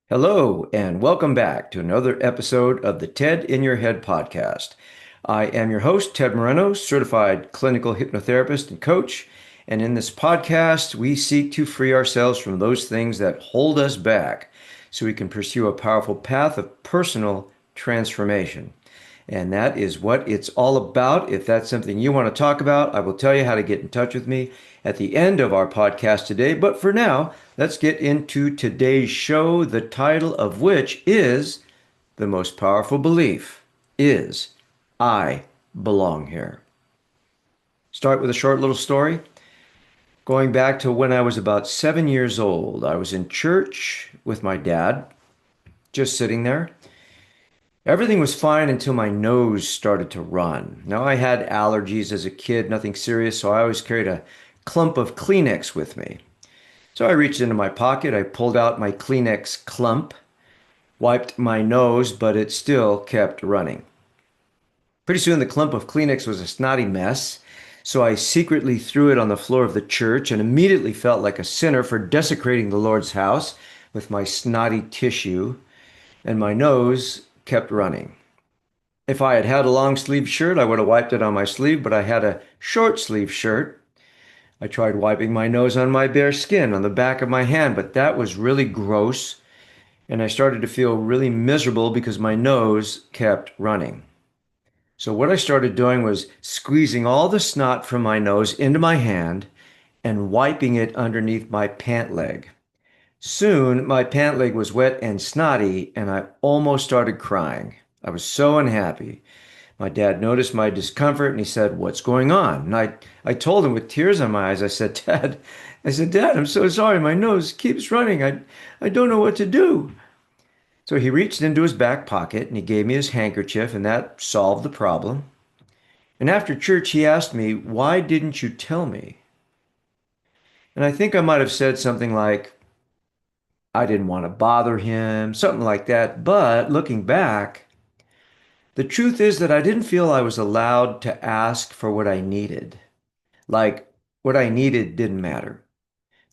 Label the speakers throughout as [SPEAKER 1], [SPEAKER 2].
[SPEAKER 1] Hello, and welcome back to another episode of the TED in Your Head podcast. I am your host, Ted Moreno, certified clinical hypnotherapist and coach. And in this podcast, we seek to free ourselves from those things that hold us back so we can pursue a powerful path of personal transformation. And that is what it's all about. If that's something you want to talk about, I will tell you how to get in touch with me at the end of our podcast today. But for now, let's get into today's show, the title of which is The Most Powerful Belief is I Belong Here. Start with a short little story. Going back to when I was about 7 years old, I was in church with my dad, just sitting there. Everything was fine until my nose started to run. Now, I had allergies as a kid, nothing serious, so I always carried a clump of Kleenex with me. So I reached into my pocket, I pulled out my Kleenex clump, wiped my nose, but it still kept running. Pretty soon, the clump of Kleenex was a snotty mess, so I secretly threw it on the floor of the church and immediately felt like a sinner for desecrating the Lord's house with my snotty tissue, and my nose kept running. If I had had a long sleeve shirt, I would have wiped it on my sleeve, but I had a short sleeve shirt. I tried wiping my nose on my bare skin on the back of my hand, but that was really gross, and I started to feel really miserable because my nose kept running. So what I started doing was squeezing all the snot from my nose into my hand and wiping it underneath my pant leg. Soon, my pant leg was wet and snotty, and I almost started crying. I was so unhappy. My dad noticed my discomfort and he said, "What's going on?" And I told him with tears in my eyes, Dad, I'm so sorry. My nose keeps running. I don't know what to do. So he reached into his back pocket and he gave me his handkerchief, and that solved the problem. And after church, he asked me, "Why didn't you tell me?" And I think I might have said something like, I didn't want to bother him, something like that. But looking back, the truth is that I didn't feel I was allowed to ask for what I needed. Like, what I needed didn't matter.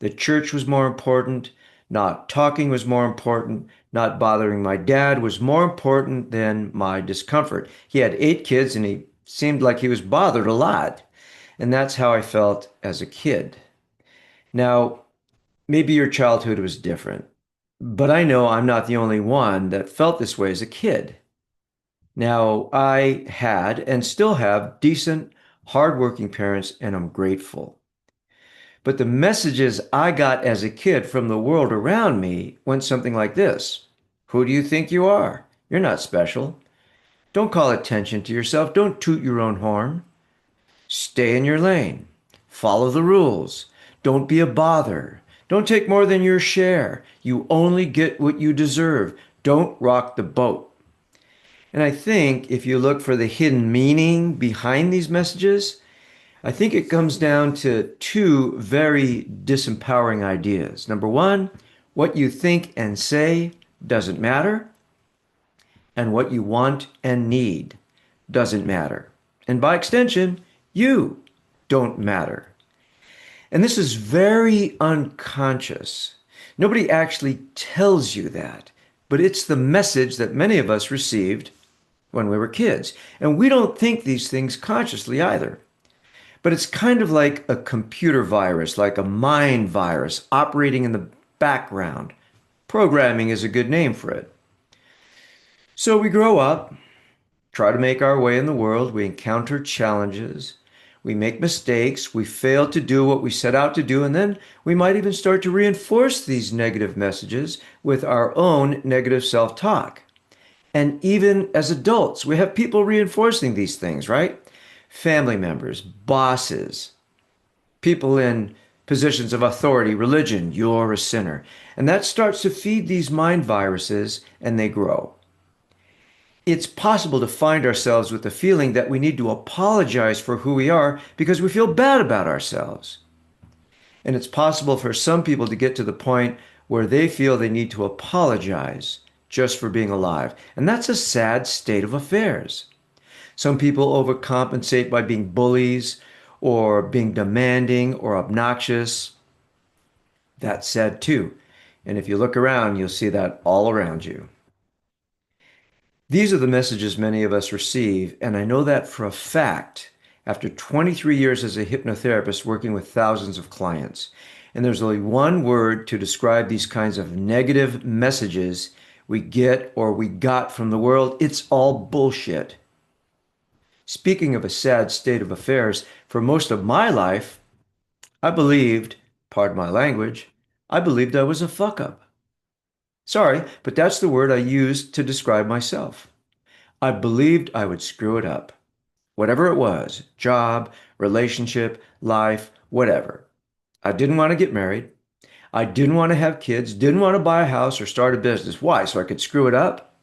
[SPEAKER 1] The church was more important. Not talking was more important. Not bothering my dad was more important than my discomfort. He had 8 kids and he seemed like he was bothered a lot. And that's how I felt as a kid. Now, maybe your childhood was different, but I know I'm not the only one that felt this way as a kid. Now, I had and still have decent, hardworking parents, and I'm grateful. But the messages I got as a kid from the world around me went something like this: Who do you think you are? You're not special. Don't call attention to yourself. Don't toot your own horn. Stay in your lane. Follow the rules. Don't be a bother. Don't take more than your share. You only get what you deserve. Don't rock the boat. And I think if you look for the hidden meaning behind these messages, I think it comes down to two very disempowering ideas. Number one, what you think and say doesn't matter, and what you want and need doesn't matter. And by extension, you don't matter. And this is very unconscious. Nobody actually tells you that, but it's the message that many of us received when we were kids. And we don't think these things consciously either. But it's kind of like a computer virus, like a mind virus operating in the background. Programming is a good name for it. So we grow up, try to make our way in the world, we encounter challenges, we make mistakes, we fail to do what we set out to do, and then we might even start to reinforce these negative messages with our own negative self-talk. And even as adults, we have people reinforcing these things, right? Family members, bosses, people in positions of authority, religion, you're a sinner. And that starts to feed these mind viruses and they grow. It's possible to find ourselves with the feeling that we need to apologize for who we are because we feel bad about ourselves. And it's possible for some people to get to the point where they feel they need to apologize just for being alive. And that's a sad state of affairs. Some people overcompensate by being bullies or being demanding or obnoxious. That's sad too. And if you look around, you'll see that all around you. These are the messages many of us receive, and I know that for a fact after 23 years as a hypnotherapist working with thousands of clients. And there's only one word to describe these kinds of negative messages we get or we got from the world. It's all bullshit. Speaking of a sad state of affairs, for most of my life, I believed, pardon my language, I believed I was a fuck up. Sorry, but that's the word I used to describe myself. I believed I would screw it up. Whatever it was, job, relationship, life, whatever. I didn't want to get married. I didn't want to have kids, didn't want to buy a house or start a business. Why? So I could screw it up?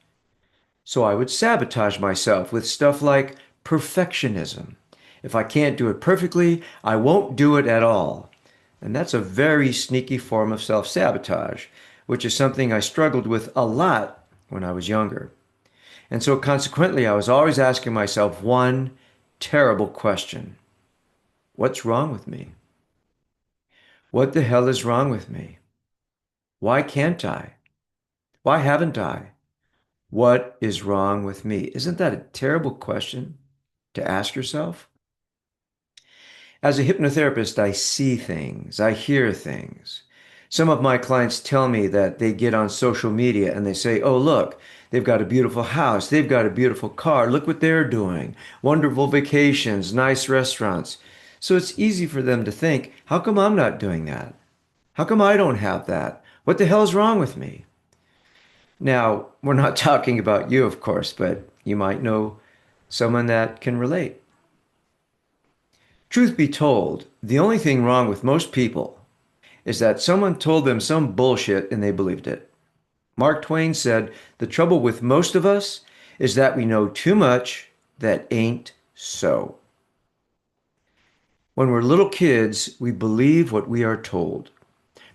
[SPEAKER 1] So I would sabotage myself with stuff like perfectionism. If I can't do it perfectly, I won't do it at all. And that's a very sneaky form of self-sabotage, which is something I struggled with a lot when I was younger. And so consequently, I was always asking myself one terrible question. What's wrong with me? What the hell is wrong with me? Why can't I? Why haven't I? What is wrong with me? Isn't that a terrible question to ask yourself? As a hypnotherapist, I see things, I hear things. Some of my clients tell me that they get on social media and they say, oh, look, they've got a beautiful house, they've got a beautiful car, look what they're doing, wonderful vacations, nice restaurants. So it's easy for them to think, how come I'm not doing that? How come I don't have that? What the hell is wrong with me? Now, we're not talking about you, of course, but you might know someone that can relate. Truth be told, the only thing wrong with most people is that someone told them some bullshit and they believed it. Mark Twain said, the trouble with most of us is that we know too much that ain't so. When we're little kids, we believe what we are told.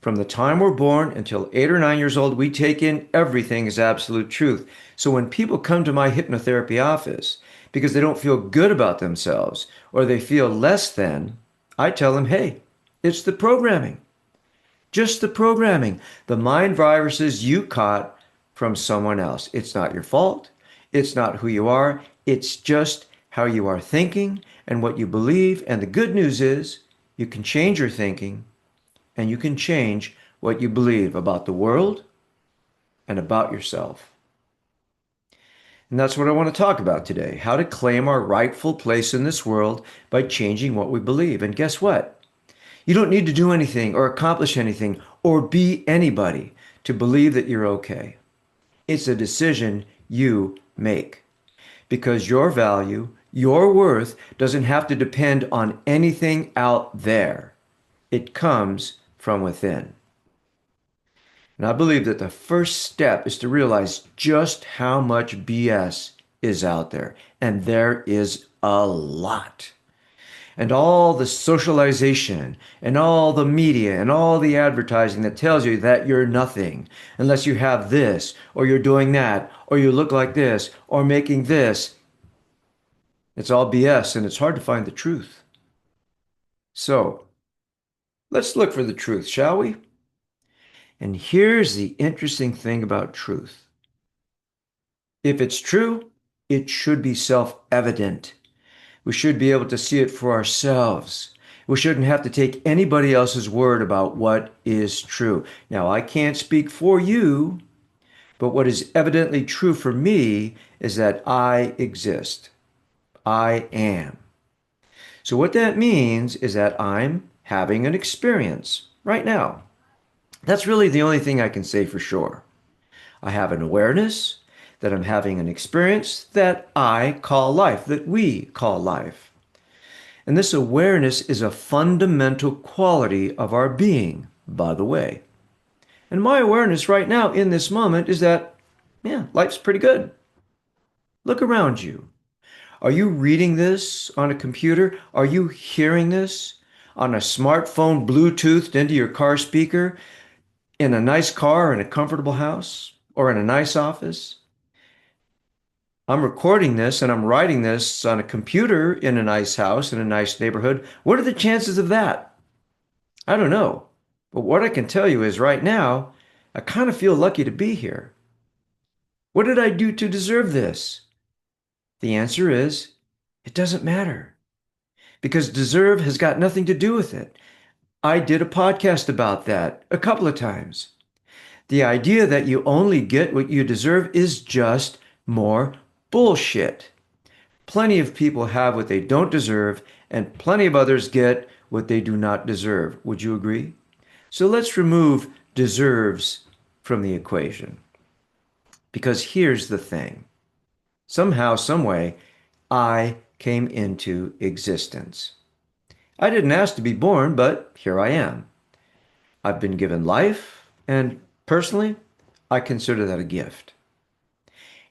[SPEAKER 1] From the time we're born until 8 or 9 years old, we take in everything as absolute truth. So when people come to my hypnotherapy office because they don't feel good about themselves or they feel less than, I tell them, hey, it's the programming. Just the programming. The mind viruses you caught from someone else. It's not your fault. It's not who you are. It's just how you are thinking and what you believe. And the good news is you can change your thinking and you can change what you believe about the world and about yourself. And that's what I want to talk about today, how to claim our rightful place in this world by changing what we believe. And guess what? You don't need to do anything or accomplish anything or be anybody to believe that you're okay. It's a decision you make because your value, your worth doesn't have to depend on anything out there. It comes from within. And I believe that the first step is to realize just how much BS is out there. And there is a lot. And all the socialization and all the media and all the advertising that tells you that you're nothing unless you have this or you're doing that or you look like this or making this. It's all BS and it's hard to find the truth. So let's look for the truth, shall we? And here's the interesting thing about truth. If it's true, it should be self-evident. We should be able to see it for ourselves. We shouldn't have to take anybody else's word about what is true. Now, I can't speak for you, but what is evidently true for me is that I exist. I am. So what that means is that I'm having an experience right now. That's really the only thing I can say for sure. I have an awareness that I'm having an experience that I call life, that we call life. And this awareness is a fundamental quality of our being, by the way. And my awareness right now in this moment is that, yeah, life's pretty good. Look around you. Are you reading this on a computer? Are you hearing this on a smartphone Bluetoothed into your car speaker in a nice car in a comfortable house or in a nice office? I'm recording this and I'm writing this on a computer in a nice house in a nice neighborhood. What are the chances of that? I don't know. But what I can tell you is right now, I kind of feel lucky to be here. What did I do to deserve this? The answer is, it doesn't matter because deserve has got nothing to do with it. I did a podcast about that a couple of times. The idea that you only get what you deserve is just more bullshit. Plenty of people have what they don't deserve, and plenty of others get what they do not deserve. Would you agree? So let's remove deserves from the equation. Because here's the thing. Somehow, someway, I came into existence. I didn't ask to be born, but here I am. I've been given life, and personally, I consider that a gift.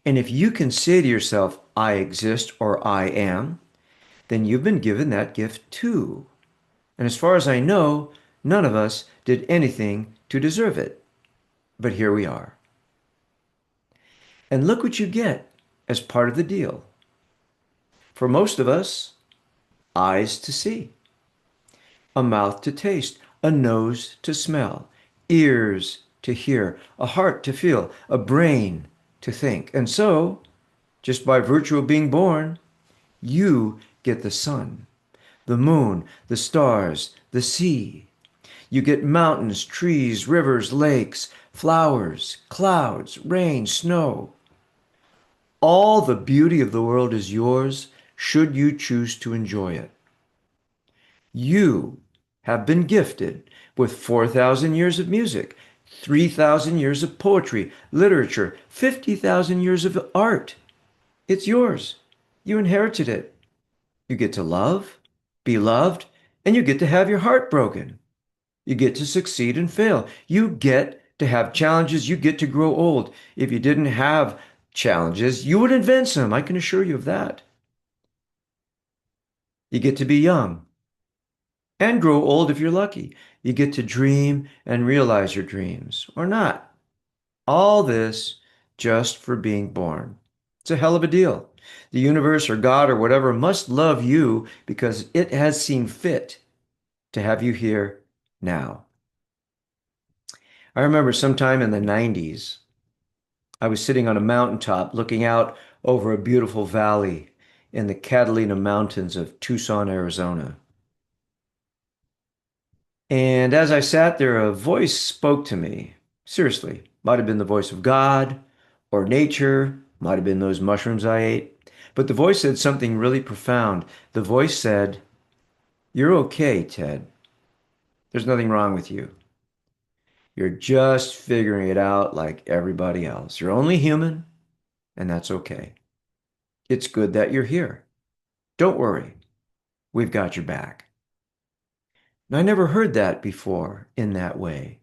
[SPEAKER 1] And if you can say to yourself, I exist or I am, then you've been given that gift too. And as far as I know, none of us did anything to deserve it. But here we are. And look what you get as part of the deal. For most of us, eyes to see, a mouth to taste, a nose to smell, ears to hear, a heart to feel, a brain to think. And so, just by virtue of being born, you get the sun, the moon, the stars, the sea. You get mountains, trees, rivers, lakes, flowers, clouds, rain, snow. All the beauty of the world is yours should you choose to enjoy it. You have been gifted with 4,000 years of music, 3,000 years of poetry, literature, 50,000 years of art. It's yours. You inherited it. You get to love, be loved, and you get to have your heart broken. You get to succeed and fail. You get to have challenges. You get to grow old. If you didn't have challenges, you would invent some. I can assure you of that. You get to be young and grow old if you're lucky. You get to dream and realize your dreams or not. All this just for being born. It's a hell of a deal. The universe or God or whatever must love you because it has seen fit to have you here now. I remember sometime in the 90s, I was sitting on a mountaintop looking out over a beautiful valley in the Catalina Mountains of Tucson, Arizona. And as I sat there, a voice spoke to me. Seriously, might have been the voice of God or nature, might have been those mushrooms I ate. But the voice said something really profound. The voice said, "You're okay, Ted. There's nothing wrong with you. You're just figuring it out like everybody else. You're only human, and that's okay. It's good that you're here. Don't worry. We've got your back." And I never heard that before in that way,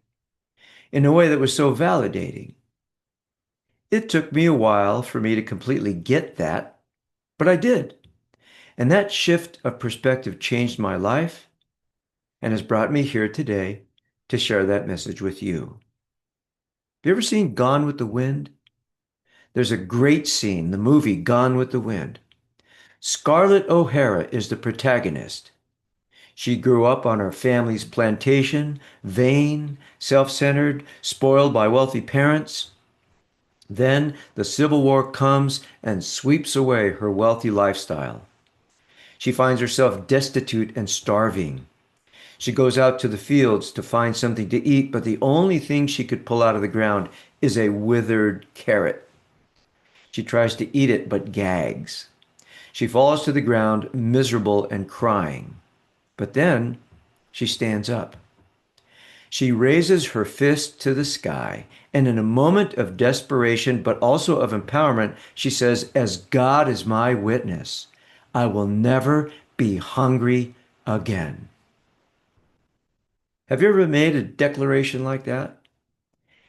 [SPEAKER 1] in a way that was so validating. It took me a while for me to completely get that, but I did. And that shift of perspective changed my life and has brought me here today to share that message with you. Have you ever seen Gone with the Wind? There's a great scene, the movie Gone with the Wind. Scarlett O'Hara is the protagonist. She grew up on her family's plantation, vain, self-centered, spoiled by wealthy parents. Then the Civil War comes and sweeps away her wealthy lifestyle. She finds herself destitute and starving. She goes out to the fields to find something to eat, but the only thing she could pull out of the ground is a withered carrot. She tries to eat it, but gags. She falls to the ground, miserable and crying. But then she stands up. She raises her fist to the sky, and in a moment of desperation, but also of empowerment, she says, "As God is my witness, I will never be hungry again." Have you ever made a declaration like that?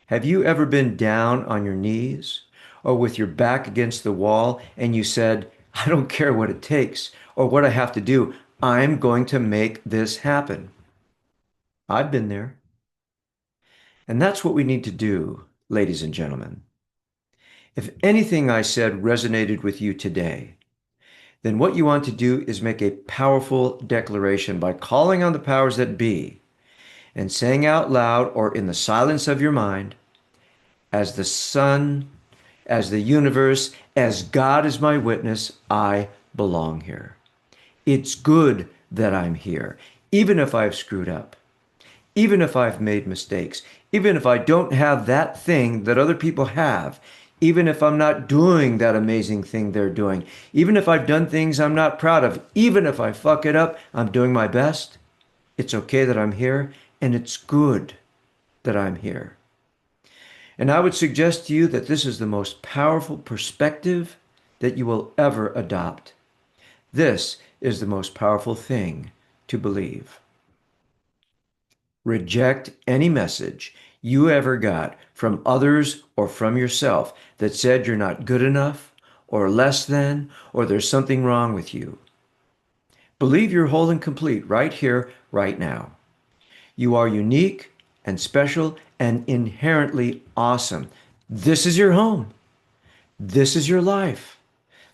[SPEAKER 1] Have you ever been down on your knees or with your back against the wall and you said, "I don't care what it takes or what I have to do. I'm going to make this happen"? I've been there. And that's what we need to do, ladies and gentlemen. If anything I said resonated with you today, then what you want to do is make a powerful declaration by calling on the powers that be and saying out loud or in the silence of your mind, as the sun, as the universe, as God is my witness, I belong here. It's good that I'm here, even if I've screwed up, even if I've made mistakes, even if I don't have that thing that other people have, even if I'm not doing that amazing thing they're doing, even if I've done things I'm not proud of, even if I fuck it up, I'm doing my best. It's okay that I'm here, and it's good that I'm here. And I would suggest to you that this is the most powerful perspective that you will ever adopt. This is the most powerful thing to believe. Reject any message you ever got from others or from yourself that said you're not good enough or less than or there's something wrong with you. Believe you're whole and complete right here, right now. You are unique and special and inherently awesome. This is your home. This is your life.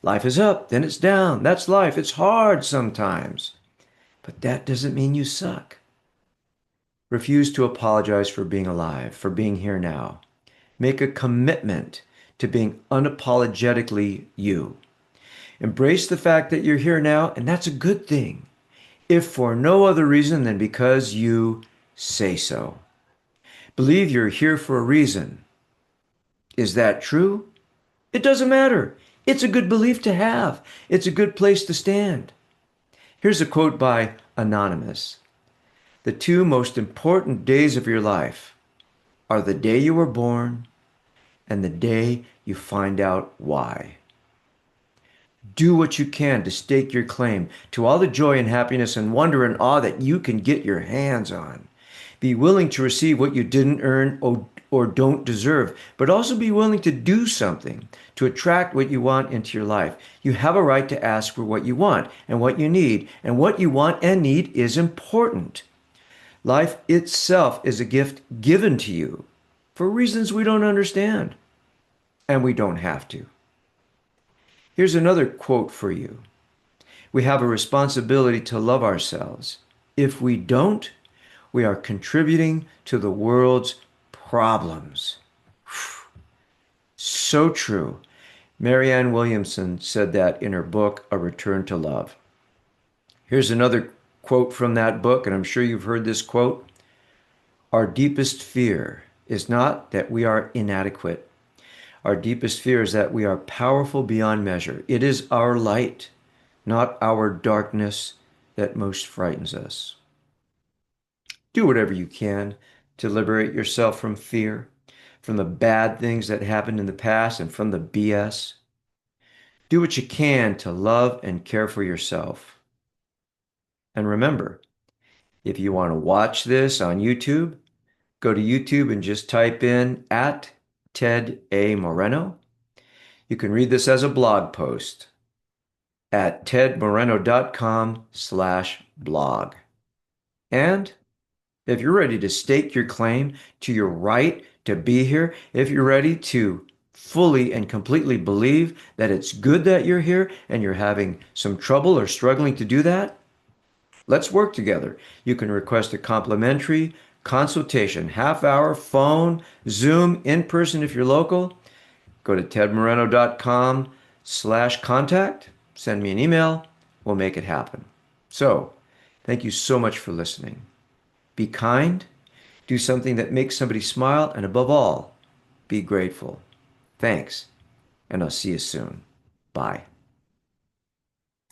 [SPEAKER 1] Life is up, then it's down. That's life. It's hard sometimes. But that doesn't mean you suck. Refuse to apologize for being alive, for being here now. Make a commitment to being unapologetically you. Embrace the fact that you're here now, and that's a good thing, if for no other reason than because you say so. Believe you're here for a reason. Is that true? It doesn't matter. It's a good belief to have. It's a good place to stand. Here's a quote by Anonymous. The two most important days of your life are the day you were born and the day you find out why. Do what you can to stake your claim to all the joy and happiness and wonder and awe that you can get your hands on. Be willing to receive what you didn't earn or don't deserve, but also be willing to do something to attract what you want into your life. You have a right to ask for what you want and what you need, and what you want and need is important. Life itself is a gift given to you for reasons we don't understand, and we don't have to. Here's another quote for you. We have a responsibility to love ourselves. If we don't, we are contributing to the world's problems. So true. Marianne Williamson said that in her book, A Return to Love. Here's another quote from that book, and I'm sure you've heard this quote. Our deepest fear is not that we are inadequate. Our deepest fear is that we are powerful beyond measure. It is our light, not our darkness, that most frightens us. Do whatever you can to liberate yourself from fear, from the bad things that happened in the past, and from the BS. Do what you can to love and care for yourself. And remember, if you want to watch this on YouTube, go to YouTube and just type in at Ted A. Moreno. You can read this as a blog post at tedmoreno.com/blog. And if you're ready to stake your claim to your right to be here, if you're ready to fully and completely believe that it's good that you're here and you're having some trouble or struggling to do that, let's work together. You can request a complimentary consultation, half-hour, phone, Zoom, in person if you're local. Go to tedmoreno.com/contact. Send me an email. We'll make it happen. So, thank you so much for listening. Be kind. Do something that makes somebody smile. And above all, be grateful. Thanks. And I'll see you soon. Bye.